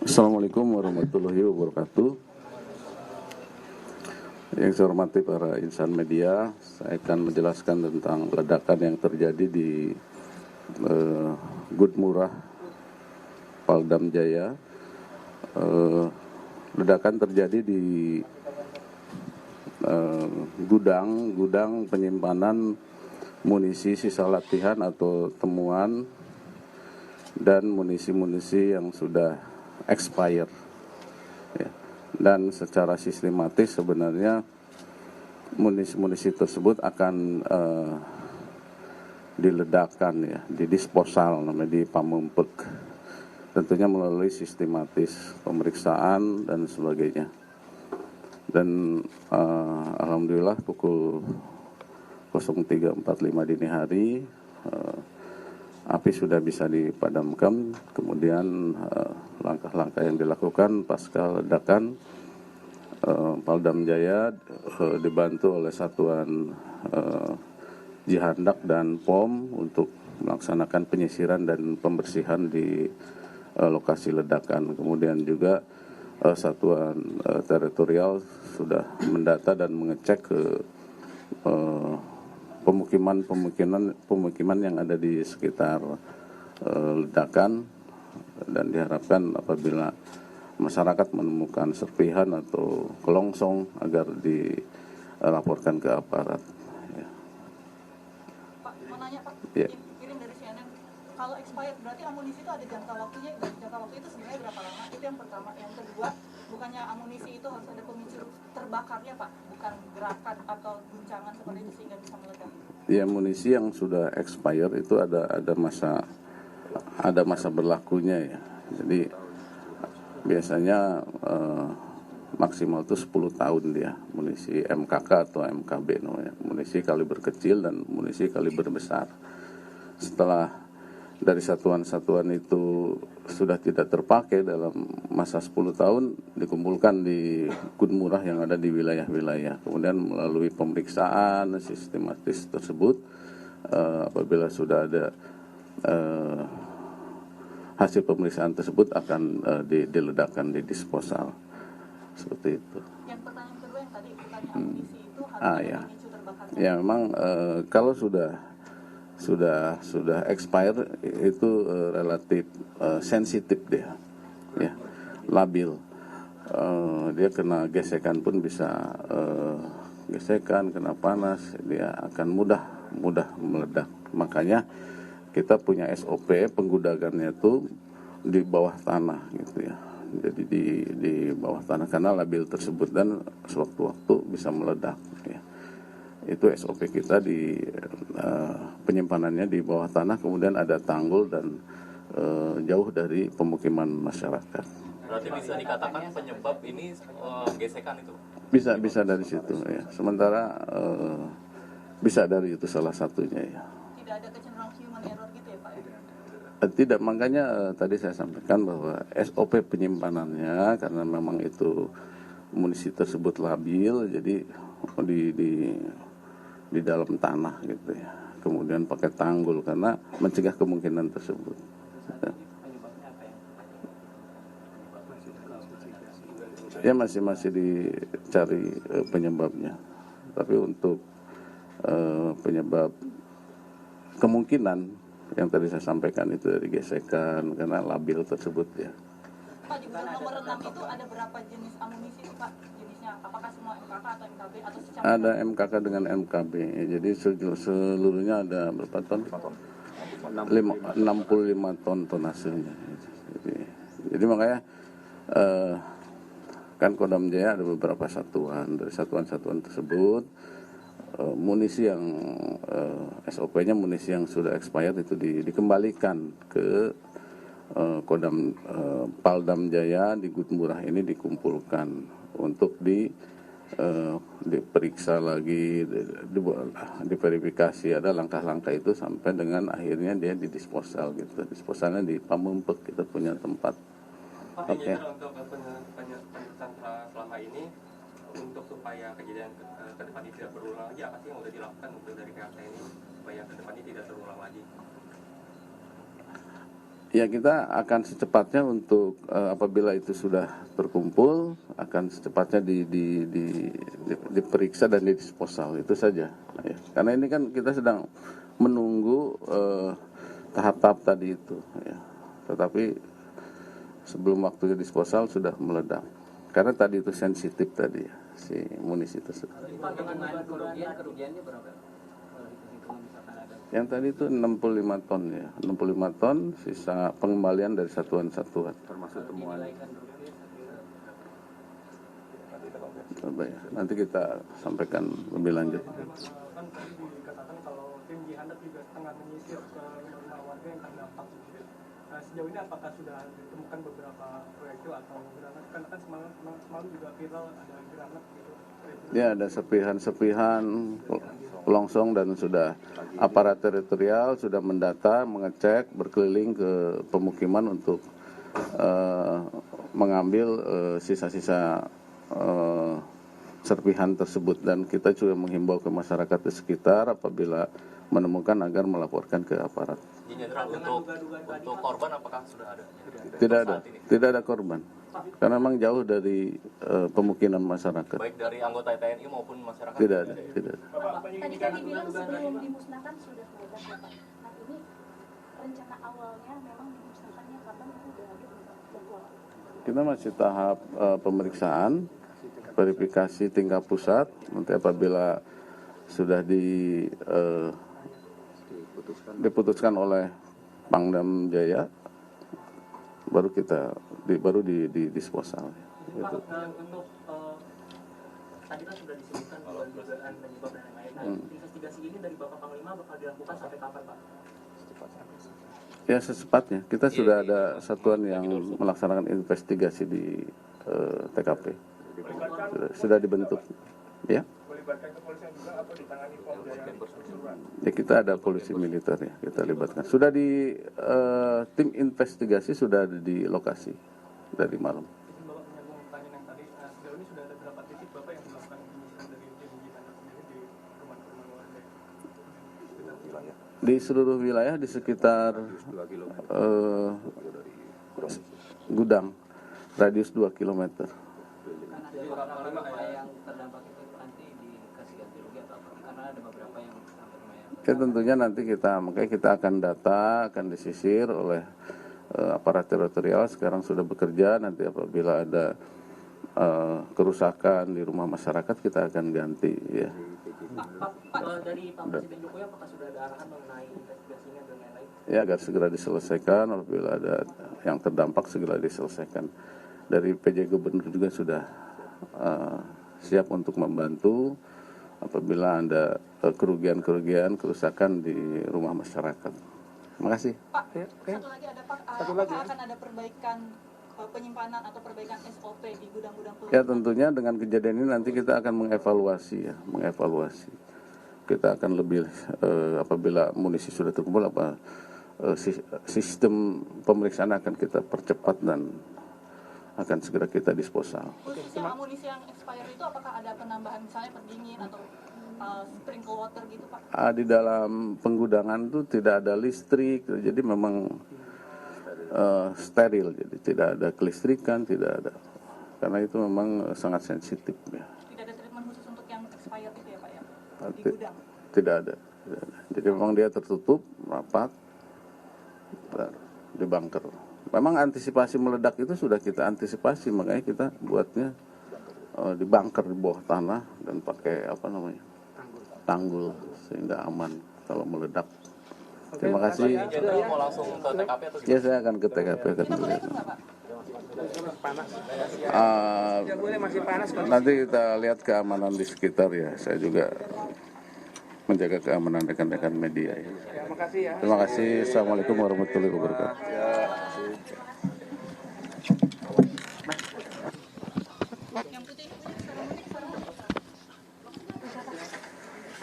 Assalamualaikum warahmatullahi wabarakatuh. Yang saya hormati para insan media, saya akan menjelaskan tentang ledakan yang terjadi di Gudmurah, Paldam Jaya. Ledakan terjadi di gudang penyimpanan munisi sisa latihan atau temuan dan munisi-munisi yang sudah expired, ya. Dan secara sistematis sebenarnya munisi-munisi tersebut akan diledakkan, ya, didisposal, namanya dipamempek, tentunya melalui sistematis pemeriksaan dan sebagainya. Dan alhamdulillah pukul 03.45 dini hari api sudah bisa dipadamkan. Kemudian langkah-langkah yang dilakukan pasca ledakan, Paldam Jaya dibantu oleh satuan Jihandak dan POM untuk melaksanakan penyisiran dan pembersihan di lokasi ledakan. Kemudian juga satuan teritorial sudah mendata dan mengecek ke pemukiman yang ada di sekitar ledakan, dan diharapkan apabila masyarakat menemukan serpihan atau kelongsong agar dilaporkan ke aparat. Ya. Pak, mau nanya Pak, Ya. kirim dari CNN. Kalau expired berarti amunisi itu ada jangka waktunya, dan jangka waktu itu sebenarnya berapa lama? Itu yang pertama. Yang kedua, bukannya amunisi itu harus ada pemicu terbakarnya Pak, bukan gerakan atau guncangan seperti itu sehingga bisa meledak? Ya, amunisi yang sudah expired itu ada masa berlakunya, ya. Jadi biasanya maksimal itu 10 tahun dia, munisi MKK atau MKB namanya, munisi kaliber kecil dan munisi kaliber besar. Setelah dari satuan-satuan itu sudah tidak terpakai dalam masa 10 tahun, dikumpulkan di Gudmurah yang ada di wilayah-wilayah. Kemudian melalui pemeriksaan sistematis tersebut, apabila sudah ada hasil pemeriksaan tersebut akan diledakkan, didisposal. Seperti itu. Yang pertanyaan kedua yang tadi, bukannya amunisi itu harus ada Ya. pemicu terbakarnya? Ya, memang kalau sudah expire itu relatif sensitif dia, ya, labil. Dia kena gesekan pun bisa gesekan, kena panas, dia akan mudah meledak. Makanya kita punya SOP penggudagannya itu di bawah tanah, gitu ya. Jadi di bawah tanah karena labil tersebut dan sewaktu-waktu bisa meledak, ya. Itu SOP kita di penyimpanannya di bawah tanah, kemudian ada tanggul dan jauh dari pemukiman masyarakat. Berarti bisa dikatakan penyebab ini gesekan itu? Bisa dari situ, ya. Sementara bisa dari itu salah satunya, ya. Tidak ada kecenderungan human error gitu ya Pak? Tidak, makanya tadi saya sampaikan bahwa SOP penyimpanannya karena memang itu munisi tersebut labil, jadi di dalam tanah, gitu ya. Kemudian pakai tanggul karena mencegah kemungkinan tersebut. Ya, masih dicari penyebabnya. Tapi untuk penyebab kemungkinan yang tadi saya sampaikan itu dari gesekan karena labil tersebut, ya. Pak, di bulan nomor 6 itu ada berapa jenis amunisi Pak? Jenisnya apakah semua MKK atau MKB atau secara? Ada MKK dengan MKB, jadi seluruhnya ada berapa ton? 65 ton hasilnya. Jadi makanya kan Kodam Jaya ada beberapa satuan, dari satuan-satuan tersebut munisi yang SOP-nya munisi yang sudah expired itu dikembalikan ke Kodam Paldam Jaya di Gudmurah ini, dikumpulkan untuk diperiksa lagi, diverifikasi, ada langkah-langkah itu sampai dengan akhirnya dia didisposal, gitu. Disposalnya di Pamempek, kita punya tempat. Pak, Oke. untuk penyebutan selama ini untuk supaya kejadian ke depan ini tidak berulang lagi, apa sih yang sudah dilakukan untuk dari pihak TNI supaya ke depan ini tidak terulang lagi? Ya, kita akan secepatnya untuk apabila itu sudah terkumpul akan secepatnya diperiksa dan didisposal, itu saja. Ya. Karena ini kan kita sedang menunggu tahap-tahap tadi itu. Ya. Tetapi sebelum waktunya disposal sudah meledak. Karena tadi itu sensitif tadi ya, si munisi tersebut. Pak, dengan kerugiannya berapa? Yang tadi itu 65 ton ya, 65 ton sisa pengembalian dari satuan-satuan. Termasuk temuan. Coba ya, nanti kita sampaikan lebih lanjut. Kan tadi dikatakan kalau tim Jihandak juga tengah menyisir ke rumah warga yang terdampak. Nah, sejauh ini apakah sudah ditemukan beberapa proyektil atau granat? Kan semalam juga viral ada granat gitu. Ya, ada serpihan-serpihan longsong dan sudah aparat teritorial sudah mendata, mengecek, berkeliling ke pemukiman untuk mengambil sisa-sisa serpihan tersebut, dan kita juga menghimbau ke masyarakat di sekitar apabila menemukan agar melaporkan ke aparat. Jenderal, untuk korban apakah sudah ada? Tidak ada korban. Karena memang jauh dari pemukiman masyarakat. Baik dari anggota TNI maupun masyarakat? Tidak ada. Tadi kan dibilang sebelum dimusnahkan sudah meledak ya Pak. Nah ini rencana awalnya memang dimusnahkannya kapan, itu udah ada jadwal? Kita masih tahap pemeriksaan, verifikasi tingkat pusat. Nanti apabila sudah diputuskan oleh Pangdam Jaya, baru kita di disposal. Pak, untuk tadi kan sudah disebutkan dugaan penyebab dan lain-lain. Nah, investigasi ini dari Bapak Panglima bakal dilakukan sampai kapan, Pak? Ya, secepatnya. Kita sudah ada satuan yang melaksanakan investigasi di TKP. Sudah dibentuk. Ya. Melibatkan kepolisian juga atau ditangani Polda yang keseluruhan? Ya, kita ada polisi militer ya, kita libatkan. Sudah di tim investigasi sudah ada di lokasi dari malam. Izin Bapak menyambung pertanyaan yang tadi, sejauh ini sudah ada berapa titik Bapak yang melakukan penyisiran dari tim Jihandak sendiri di rumah-rumah warga? Di seluruh wilayah di sekitar gudang, radius 2 km. Kan ada beberapa rumah yang terdampak itu nanti dikasih ganti rugi atau apa? Karena ada beberapa yang sampai rumah yang... Ya, tentunya nanti makanya kita akan data, akan disisir oleh aparat teritorial. Sekarang sudah bekerja, nanti apabila ada kerusakan di rumah masyarakat kita akan ganti ya. Pak, dari Pak Presiden Jokowi apakah sudah ada arahan mengenai investigasinya dan lain-lain? Ya, agar segera diselesaikan, apabila ada yang terdampak segera diselesaikan. Dari PJ Gubernur juga sudah siap untuk membantu apabila ada kerugian-kerugian, kerusakan di rumah masyarakat. Terima kasih. Pak, satu lagi ada Pak, apakah akan ada perbaikan penyimpanan atau perbaikan SOP di gudang-gudang peluru? Ya, tentunya dengan kejadian ini nanti kita akan mengevaluasi ya, Kita akan lebih apabila munisi sudah terkumpul sistem pemeriksaan akan kita percepat dan akan segera kita disposal. Khususnya amunisi yang expired itu apakah ada penambahan misalnya pendingin atau sprinkle water gitu Pak? Di dalam penggudangan itu tidak ada listrik, jadi memang steril, jadi tidak ada kelistrikan, tidak ada, karena itu memang sangat sensitif ya. Tidak ada treatment khusus untuk yang expired itu ya Pak ya? Di gudang? Tidak ada. Jadi memang dia tertutup, rapat, di bunker. Memang antisipasi meledak itu sudah kita antisipasi, makanya kita buatnya di bunker di bawah tanah dan pakai tanggul sehingga aman kalau meledak. Terima kasih. Jenderal mau langsung ke TKP atau Ya, saya akan ke TKP akan Kita boleh melihat. ikut nggak Pak? Nanti kita lihat keamanan di sekitar ya. Saya juga menjaga keamanan rekan-rekan media ya. Terima kasih. Assalamualaikum warahmatullahi wabarakatuh.